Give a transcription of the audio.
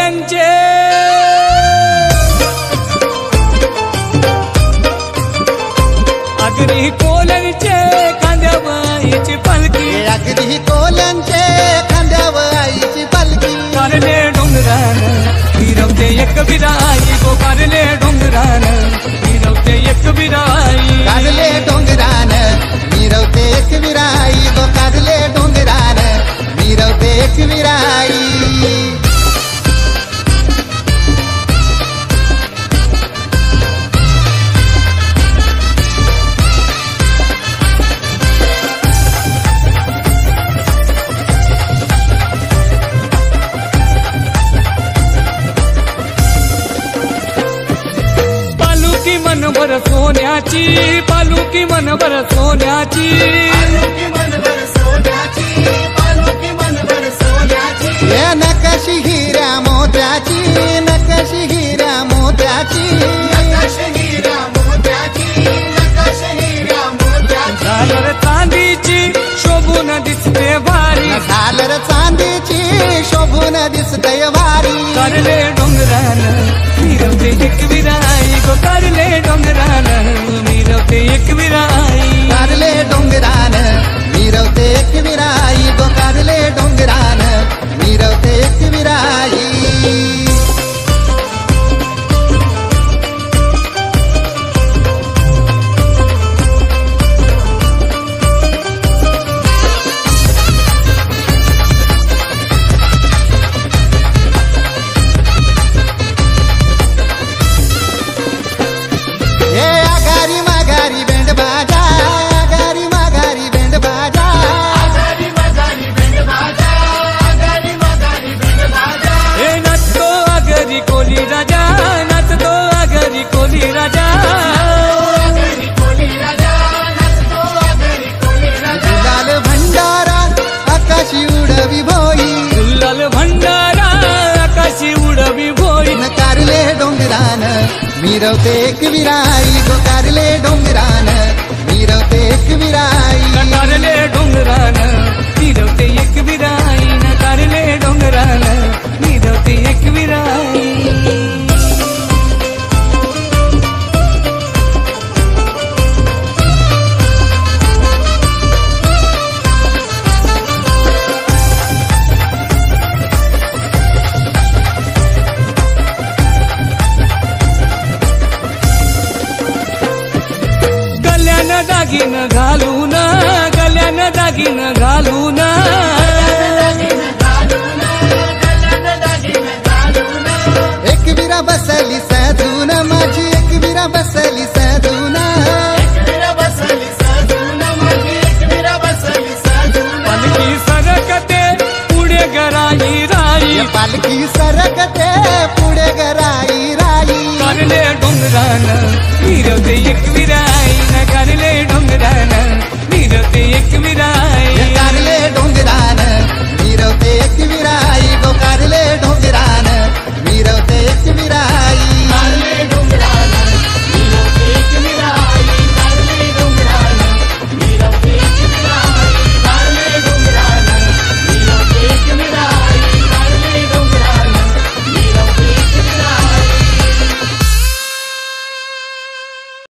कोल्यांचे अगदी कोल्यांचे खांद्यावर आईची पालखी अगदी कोल्यांचे खांद्यावर आईची पालखी कारले डोंगरान फिरवते एक विराई गो कारले डोंगरान फिरवते एक विराई कारले डोंगरान मिरवते एक विराई गो कारले डोंगरान मिरवते एक विराई मनभर सोन्याची पालुकी मनभर सोन्याची नकाशी हिऱ्या मोत्याची नकाशी हिऱ्या मोत्याची झालर चांदीची शोभून दिसते भारी झालर चांदीची शोभून दिसते भारी कारले डोंगरान मिरवते एक विराई गो कारले डोंगरान मिरवते एक विराई कारले डोंगरान मिरवते एक विराई गो कारले डोंगरान मिरवते एक विराई मिरवते एक विराई गो कारले डोंगरान मिरवते एक विराई कारले डोंगरान मिरवते एक विराई न कारले डोंगरान मिरवते एक विराई दागिन घालून गल्यान दागिन घालून एक विरा बसली सजून माझी एक विरा बसली सजून पालखी सरकते पुढे गराई राई पालखी सरकते पुढे गराई राई कारले डोंगरान फिरवते एक